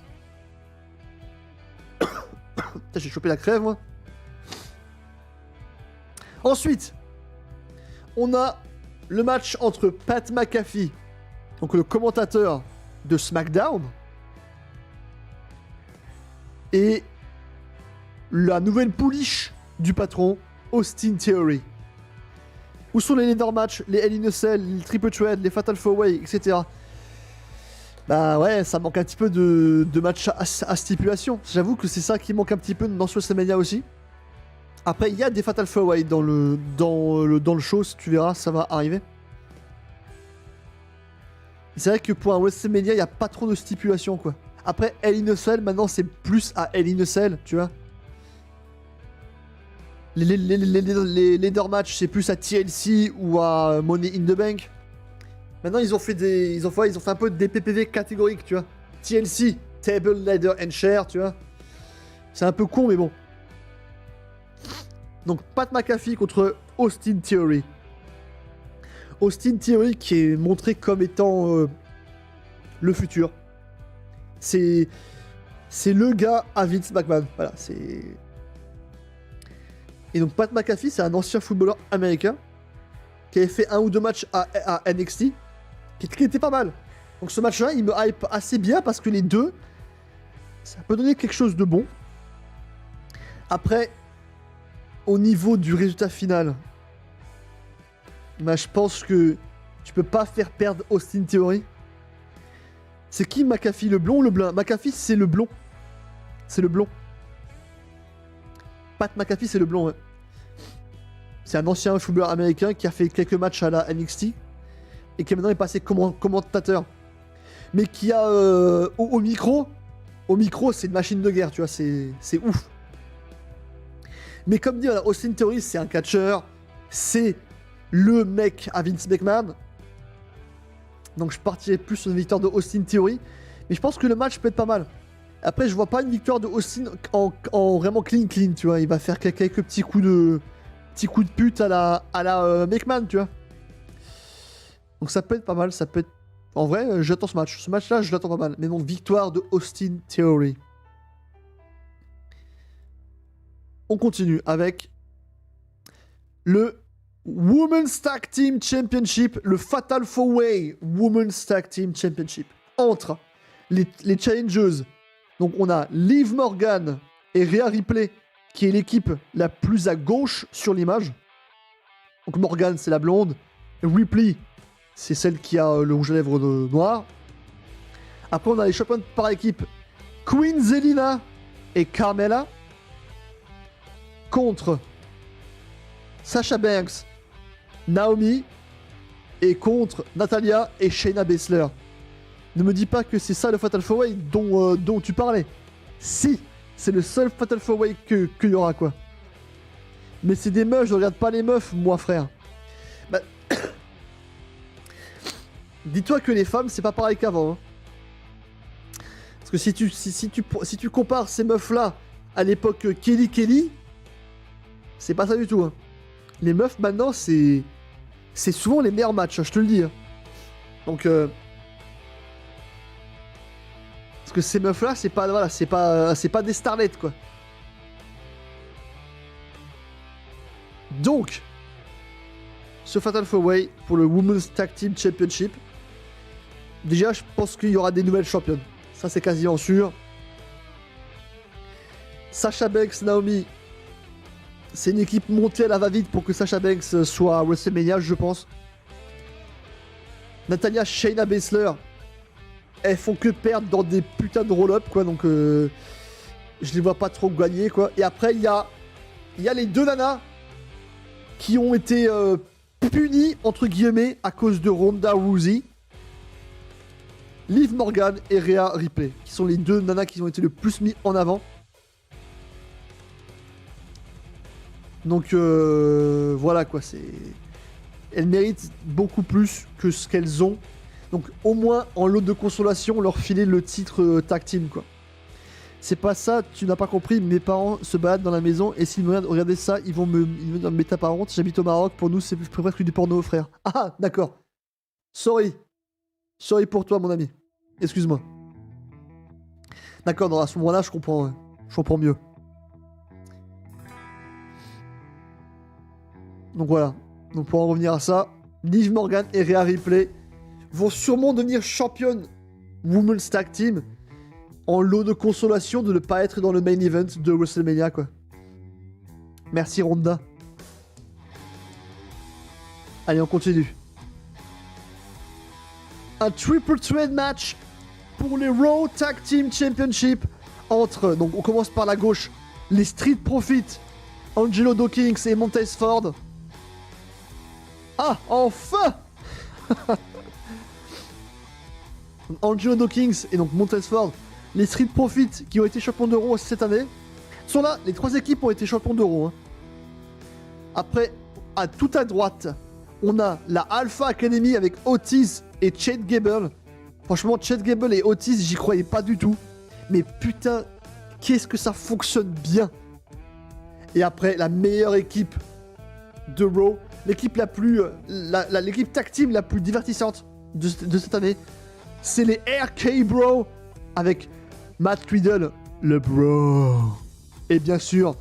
J'ai chopé la crève, moi. Ensuite, on a le match entre Pat McAfee, donc le commentateur de SmackDown, et la nouvelle pouliche du patron, Austin Theory. Où sont les leader matchs, les Hell in a Cell, les Triple Threat, les Fatal 4-Way, etc. Bah ouais, ça manque un petit peu de match à stipulation. J'avoue que c'est ça qui manque un petit peu dans WrestleMania aussi. Après, il y a des Fatal 4-Way dans le show, si tu verras, ça va arriver. C'est vrai que pour un WrestleMania, il n'y a pas trop de stipulation, quoi. Après, Hell in a Cell, maintenant, c'est plus à Hell in a Cell, tu vois. Les leader match, c'est plus à TLC ou à Money in the Bank. Maintenant, ils ont fait un peu des PPV catégoriques, tu vois. TLC, Table, Ladder and Chair, tu vois. C'est un peu con, mais bon. Donc, Pat McAfee contre Austin Theory. Austin Theory qui est montré comme étant le futur. C'est le gars à Vince McMahon. Voilà, c'est... Et donc, Pat McAfee, c'est un ancien footballeur américain qui avait fait un ou deux matchs à NXT. Qui était pas mal. Donc ce match-là, il me hype assez bien parce que les deux, ça peut donner quelque chose de bon. Après, au niveau du résultat final, bah, je pense que tu peux pas faire perdre Austin Theory. C'est qui McAfee, le blond ou le blanc? McAfee, c'est le blond. C'est le blond. Pat McAfee, c'est le blond, ouais. C'est un ancien footballeur américain qui a fait quelques matchs à la NXT. Et qui maintenant est passé commentateur. Mais qui a au micro, c'est une machine de guerre, tu vois, c'est ouf. Mais comme dit, voilà, Austin Theory, c'est un catcheur. C'est le mec à Vince McMahon. Donc je partirais plus sur une victoire de Austin Theory. Mais je pense que le match peut être pas mal. Après, je vois pas une victoire de Austin en vraiment clean, tu vois. Il va faire quelques petits coups de pute à la McMahon, tu vois. Donc ça peut être pas mal, ça peut être... En vrai, j'attends ce match. Ce match-là, je l'attends pas mal. Mais donc, victoire de Austin Theory. On continue avec le Women's Tag Team Championship, le Fatal 4-Way Women's Tag Team Championship. Entre les challengers, donc on a Liv Morgan et Rhea Ripley, qui est l'équipe la plus à gauche sur l'image. Donc Morgan, c'est la blonde. Ripley, c'est celle qui a le rouge à lèvres noir. Après, on a les champions par équipe. Queen Zelina et Carmella. Contre Sasha Banks, Naomi. Et contre Natalya et Shayna Baszler. Ne me dis pas que c'est ça le Fatal 4-Way dont tu parlais. Si, c'est le seul Fatal 4-Way qu'il y aura, quoi. Mais c'est des meufs, je regarde pas les meufs, moi, frère. Bah... Dis-toi que les femmes, c'est pas pareil qu'avant. Hein. Parce que si tu compares ces meufs-là à l'époque Kelly, c'est pas ça du tout. Hein. Les meufs, maintenant, c'est souvent les meilleurs matchs, je te le dis. Hein. Donc... Parce que ces meufs-là, c'est pas, voilà, c'est pas des starlets, quoi. Donc, ce Fatal 4-Way pour le Women's Tag Team Championship. Déjà, je pense qu'il y aura des nouvelles championnes. Ça, c'est quasiment sûr. Sasha Banks, Naomi. C'est une équipe montée à la va-vite pour que Sasha Banks soit à WrestleMania, je pense. Natalya, Shayna Baszler. Elles font que perdre dans des putains de roll-up, quoi. Donc, je les vois pas trop gagner, quoi. Et après, il y a les deux nanas qui ont été punies, entre guillemets, à cause de Ronda Rousey. Liv Morgan et Rhea Ripley, qui sont les deux nanas qui ont été le plus mis en avant. Donc, voilà, quoi. Elles méritent beaucoup plus que ce qu'elles ont. Donc au moins en lot de consolation leur filer le titre tag team, quoi. C'est pas ça, tu n'as pas compris, mes parents se baladent dans la maison et s'ils me regardent regarder ça, ils vont me taper à honte. J'habite au Maroc, pour nous c'est presque du porno, frère. Ah d'accord. Sorry pour toi mon ami. Excuse-moi. D'accord, à ce moment-là je comprends mieux. Donc voilà. Donc pour en revenir à ça, Liv Morgan et Rhea Ripley vont sûrement devenir championnes Women's Tag Team en lot de consolation de ne pas être dans le main event de WrestleMania, quoi. Merci Ronda. Allez, on continue. Un triple threat match pour les Raw Tag Team Championship entre, donc on commence par la gauche, les Street Profits, Angelo Dawkins et Montez Ford. Ah, enfin Angelo Dawkins et donc Montez Ford, les Street Profits qui ont été champions d'Euro cette année, sont là. Les trois équipes ont été champions d'Euro. Hein. Après, tout à droite, on a la Alpha Academy avec Otis et Chad Gable. Franchement, Chad Gable et Otis, j'y croyais pas du tout. Mais putain, qu'est-ce que ça fonctionne bien. Et après, la meilleure équipe de Raw, l'équipe la plus... l'équipe tag team la plus divertissante de cette année, c'est les RK Bro avec Matt Riddle, le bro. Et bien sûr,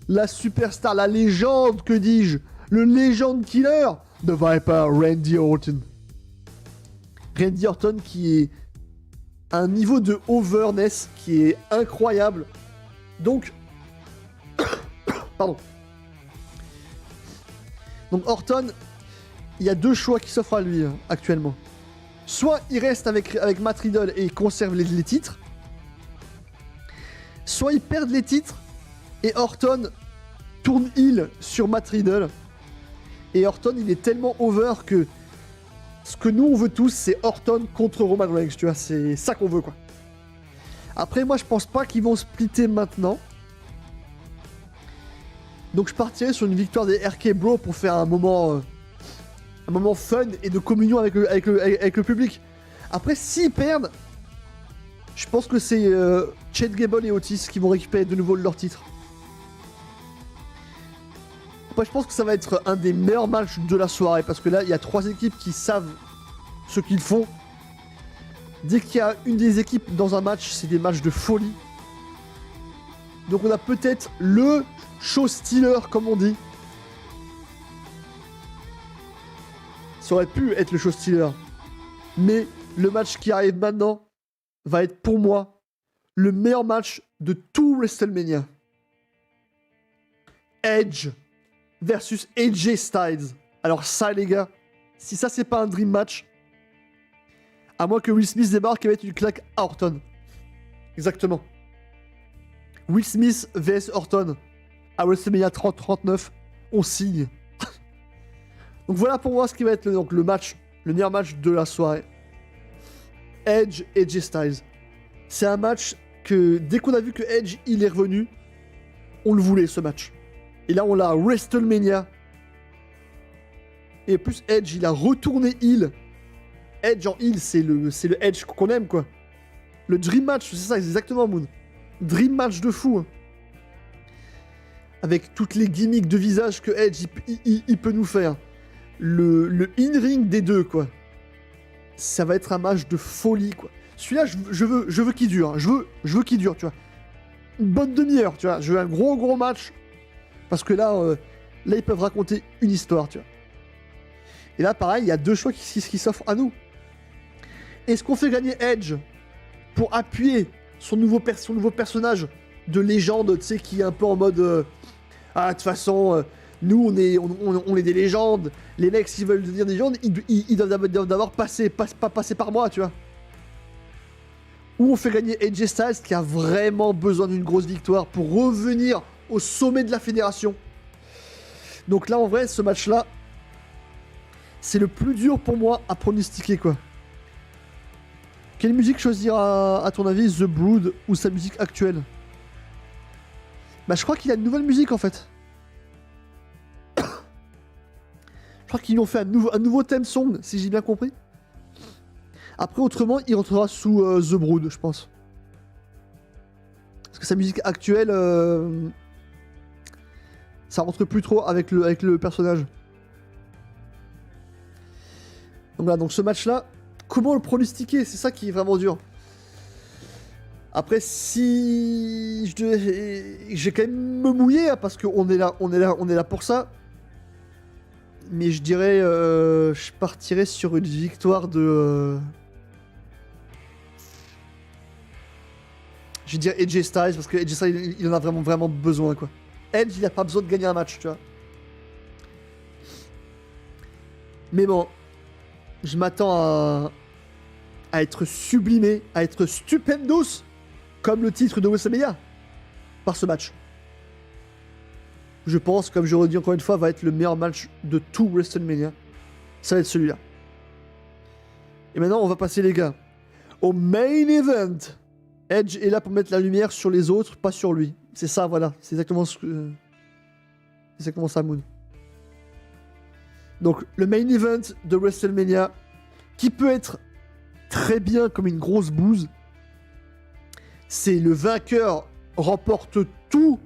la superstar, la légende, que dis-je, le légende killer de Viper, Randy Orton. Randy Orton qui est à un niveau de overness qui est incroyable. Donc, pardon. Donc Orton, il y a deux choix qui s'offrent à lui actuellement. Soit il reste avec Matt Riddle et il conserve les titres, soit il perd les titres et Orton tourne heel sur Matt Riddle. Et Orton, il est tellement over que ce que nous on veut tous, c'est Orton contre Roman Reigns, tu vois, c'est ça qu'on veut, quoi. Après, moi je pense pas qu'ils vont splitter maintenant. Donc je partirai sur une victoire des RK Bro pour faire un moment fun et de communion avec le public. Après, s'ils perdent, je pense que c'est Chad Gable et Otis qui vont récupérer de nouveau leur titre. Après, je pense que ça va être un des meilleurs matchs de la soirée parce que là, il y a 3 équipes qui savent ce qu'ils font. Dès qu'il y a une des équipes dans un match, c'est des matchs de folie. Donc on a peut-être le show stealer, comme on dit. Ça aurait pu être le show stealer. Mais le match qui arrive maintenant va être pour moi le meilleur match de tout WrestleMania. Edge versus AJ Styles. Alors ça les gars, si ça c'est pas un dream match, à moins que Will Smith débarque et mette une claque à Orton. Exactement. Will Smith vs Orton à WrestleMania 30-39, on signe. Donc voilà pour moi ce qui va être le match, le meilleur match de la soirée. Edge et AJ Styles. C'est un match que dès qu'on a vu que Edge il est revenu, on le voulait ce match. Et là on l'a à WrestleMania. Et plus Edge il a retourné heel. Edge en heel c'est le Edge qu'on aime quoi. Le dream match, c'est ça exactement Moon. Dream match de fou. Hein. Avec toutes les gimmicks de visage que Edge il peut nous faire. Le in-ring des deux quoi. Ça va être un match de folie quoi. Celui-là je veux qu'il dure. Hein. Je veux qu'il dure tu vois. Une bonne demi-heure tu vois. Je veux un gros match. Parce que là ils peuvent raconter une histoire tu vois. Et là pareil il y a 2 choix qui s'offrent à nous. Est-ce qu'on fait gagner Edge pour appuyer son nouveau personnage de légende, tu sais, qui est un peu en mode ah, de toute façon, nous, on est des légendes. Les mecs, s'ils veulent devenir des légendes, ils doivent d'abord passer par moi, tu vois. Ou on fait gagner AJ Styles, qui a vraiment besoin d'une grosse victoire pour revenir au sommet de la fédération. Donc là, en vrai, ce match-là, c'est le plus dur pour moi à pronostiquer, quoi. Quelle musique choisir à ton avis, The Brood ou sa musique actuelle? Bah je crois qu'il a une nouvelle musique en fait. Je crois qu'ils lui ont fait un nouveau theme song, si j'ai bien compris. Après autrement, il rentrera sous The Brood, je pense. Parce que sa musique actuelle, ça rentre plus trop avec le personnage. Donc voilà, donc ce match-là, comment le pronostiquer? C'est ça qui est vraiment dur. Après, si j'ai quand même me mouiller hein, parce qu'on est là pour ça. Mais je dirais, je partirais sur une victoire de. Je dirais AJ Styles parce que AJ Styles il en a vraiment besoin quoi. Edge il a pas besoin de gagner un match, tu vois. Mais bon, je m'attends à être sublimé, à être stupendos. Comme le titre de WrestleMania par ce match. Je pense, comme je redis encore une fois, va être le meilleur match de tout WrestleMania. Ça va être celui-là. Et maintenant, on va passer, les gars, au main event. Edge est là pour mettre la lumière sur les autres, pas sur lui. C'est ça, voilà. C'est exactement ça, Moon. Donc, le main event de WrestleMania, qui peut être très bien comme une grosse bouse. C'est le vainqueur remporte tout.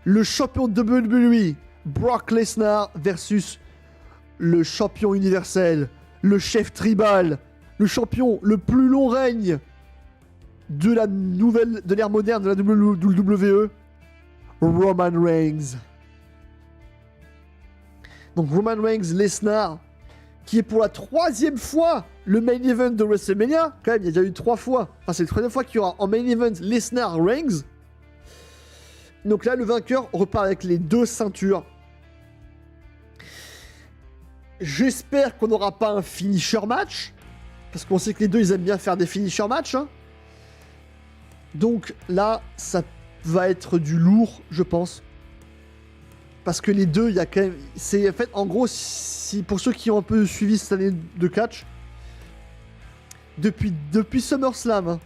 Le champion de WWE, Brock Lesnar, versus le champion universel, le chef tribal, le champion le plus long règne de l'ère moderne de la WWE, Roman Reigns. Donc Roman Reigns, Lesnar, qui est pour la 3e fois le main event de WrestleMania. Quand même, il y a déjà eu 3 fois. Enfin, c'est la 3e fois qu'il y aura en main event Lesnar Reigns. Donc là, le vainqueur repart avec les 2 ceintures. J'espère qu'on n'aura pas un finisher match. Parce qu'on sait que les deux, ils aiment bien faire des finisher match. Hein. Donc là, ça va être du lourd, je pense. Parce que les deux, il y a quand même... C'est en fait, en gros, si pour ceux qui ont un peu suivi cette année de catch, depuis SummerSlam, hein,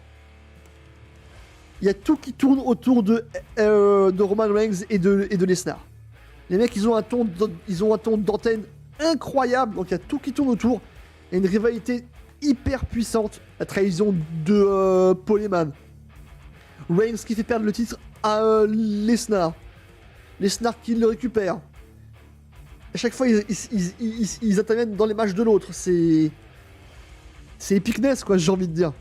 Il y a tout qui tourne autour de Roman Reigns et de Lesnar. Les mecs, ils ont un ton d'antenne incroyable. Donc il y a tout qui tourne autour. Il y a une rivalité hyper puissante. La trahison de Paul Heyman. Reigns qui fait perdre le titre à Lesnar. Lesnar qui le récupère. À chaque fois, ils interviennent dans les matchs de l'autre. C'est epicness, quoi, j'ai envie de dire.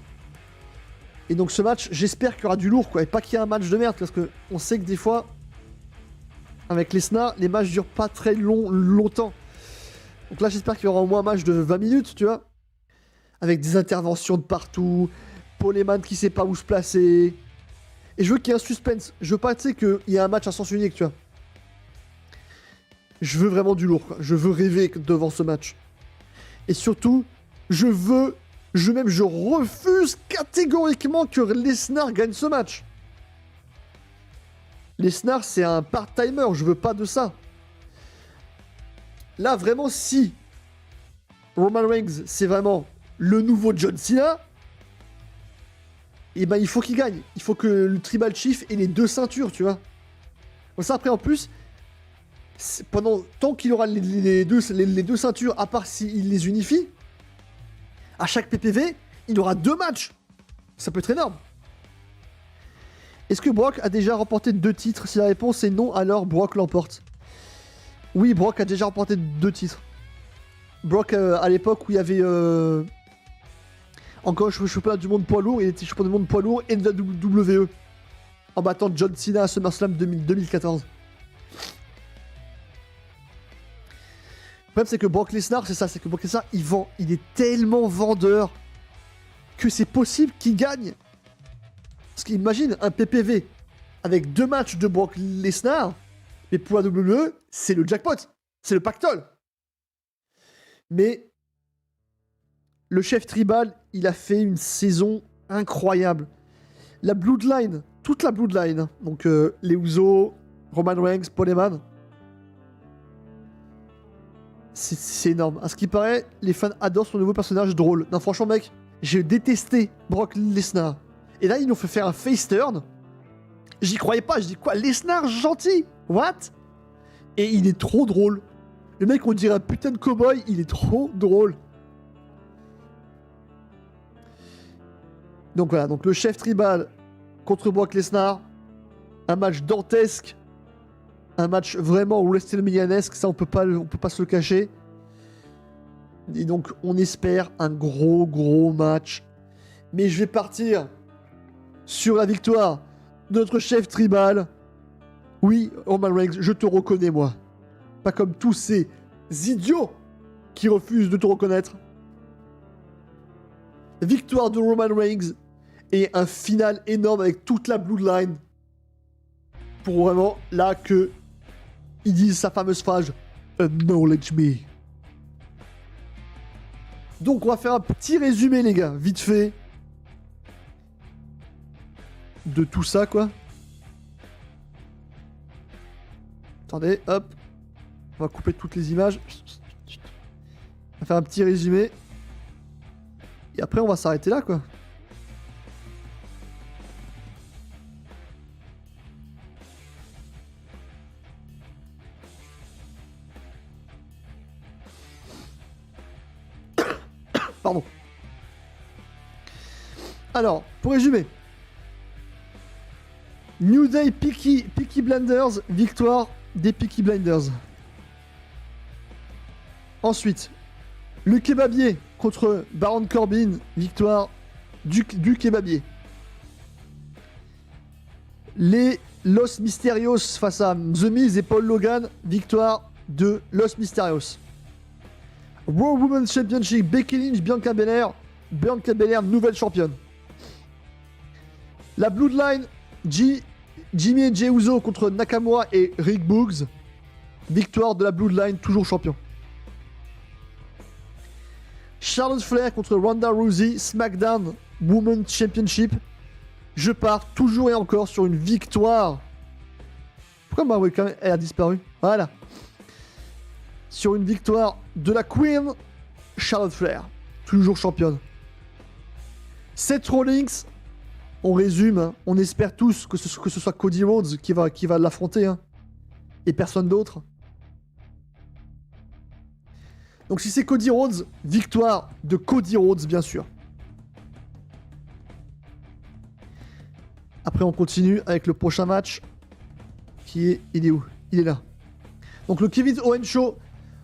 Et donc ce match, j'espère qu'il y aura du lourd, quoi. Et pas qu'il y ait un match de merde, parce qu'on sait que des fois, avec Lesnar, les matchs durent pas très longtemps. Donc là, j'espère qu'il y aura au moins un match de 20 minutes, tu vois. Avec des interventions de partout. Paul Heyman qui sait pas où se placer. Et je veux qu'il y ait un suspense. Je veux pas, tu sais, qu'il y ait un match à sens unique, tu vois. Je veux vraiment du lourd, quoi. Je veux rêver devant ce match. Et surtout, je refuse catégoriquement que Lesnar gagne ce match. Lesnar, c'est un part-timer, je veux pas de ça. Là, vraiment, si Roman Reigns, c'est vraiment le nouveau John Cena, et ben il faut qu'il gagne. Il faut que le Tribal Chief ait les 2 ceintures, tu vois. Comme ça, après, en plus, tant qu'il aura les deux ceintures, à part s'il les unifie, à chaque PPV, il aura 2 matchs. Ça peut être énorme. Est-ce que Brock a déjà remporté 2 titres? Si la réponse est non, alors Brock l'emporte. Oui, Brock a déjà remporté 2 titres. Brock, à l'époque où il y avait encore le championnat du monde poids lourd, il était champion du monde poids lourd et de la WWE. En battant John Cena à SummerSlam 2014. Le problème, c'est que Brock Lesnar, c'est ça, c'est que Brock Lesnar, il est tellement vendeur que c'est possible qu'il gagne. Parce qu'imagine un PPV avec 2 matchs de Brock Lesnar, mais pour la WWE, c'est le jackpot, c'est le pactole. Mais le chef tribal, il a fait une saison incroyable. La Bloodline, toute la Bloodline, donc les Usos, Roman Reigns, Paul Heyman, c'est énorme. À ce qui paraît, les fans adorent son nouveau personnage drôle. Non, franchement, mec, j'ai détesté Brock Lesnar. Et là, ils nous ont fait faire un face turn. J'y croyais pas. Je dis quoi, Lesnar gentil? What? Et il est trop drôle. Le mec, on dirait un putain de cowboy. Il est trop drôle. Donc voilà, donc le chef tribal contre Brock Lesnar. Un match dantesque. Un match vraiment WrestleMania-esque, ça on peut pas se le cacher. Et donc on espère un gros match. Mais je vais partir sur la victoire de notre chef tribal. Oui, Roman Reigns, je te reconnais moi. Pas comme tous ces idiots qui refusent de te reconnaître. Victoire de Roman Reigns et un final énorme avec toute la Bloodline. Pour vraiment là que ils disent sa fameuse phrase « Acknowledge me ». Donc on va faire un petit résumé les gars, vite fait. De tout ça quoi. Attendez, hop. On va couper toutes les images. On va faire un petit résumé. Et après on va s'arrêter là quoi. Pardon. Alors, pour résumer. New Day Peaky Blinders, victoire des Peaky Blinders. Ensuite, le Kebabier contre Baron Corbin, victoire du Kebabier. Les Los Mysterios face à The Miz et Paul Logan, victoire de Los Mysterios. Raw Women's Championship, Becky Lynch, Bianca Belair, nouvelle championne. La Bloodline, Jimmy et Jey Uso contre Nakamura et Rick Boogs, victoire de la Bloodline, toujours champion. Charlotte Flair contre Ronda Rousey, SmackDown Women's Championship. Je pars toujours et encore sur une victoire. Pourquoi ma webcam elle a disparu? Voilà. Sur une victoire de la Queen, Charlotte Flair, toujours championne. Seth Rollins On résume, hein. On espère tous que ce soit Cody Rhodes qui va l'affronter, hein. Et personne d'autre. Donc si c'est Cody Rhodes, victoire de Cody Rhodes, bien sûr. Après, on continue avec le prochain match. Il est où? Il est là. Donc le Kevin Owens Show,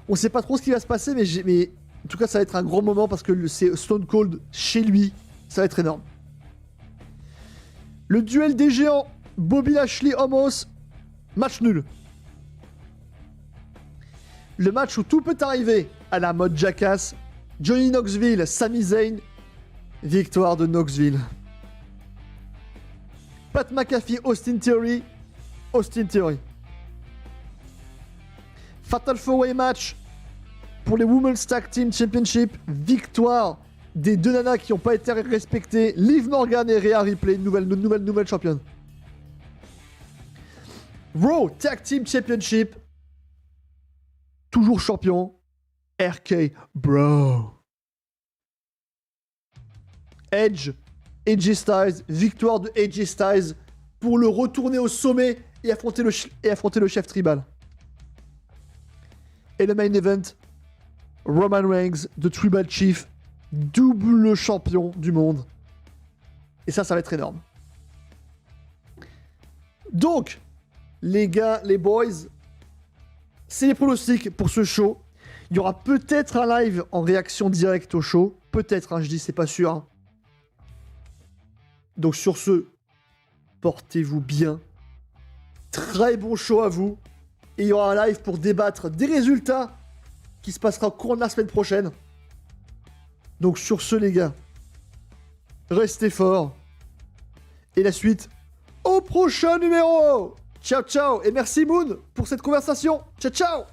on sait pas trop ce qui va se passer, mais en tout cas, ça va être un gros moment parce que c'est Stone Cold chez lui. Ça va être énorme. Le duel des géants, Bobby Lashley, Omos, match nul. Le match où tout peut arriver à la mode Jackass, Johnny Knoxville, Sami Zayn, victoire de Knoxville. Pat McAfee, Austin Theory, Austin Theory. Fatal 4-Way match pour les Women's Tag Team Championship, victoire des deux nanas qui n'ont pas été respectées, Liv Morgan et Rhea Ripley, nouvelle championne. Raw Tag Team Championship, toujours champion, RK Bro. Edge, AJ Styles, victoire de AJ Styles pour le retourner au sommet et affronter le chef tribal. Et le main event, Roman Reigns, The Tribal Chief, double champion du monde. Et ça va être énorme. Donc, les gars, les boys, c'est les pronostics pour ce show. Il y aura peut-être un live en réaction directe au show. Peut-être, hein, je dis, c'est pas sûr. Hein. Donc sur ce, portez-vous bien. Très bon show à vous. Et il y aura un live pour débattre des résultats qui se passera au cours de la semaine prochaine. Donc sur ce, les gars, restez forts. Et la suite au prochain numéro. Ciao, ciao. Et merci Moon pour cette conversation. Ciao, ciao.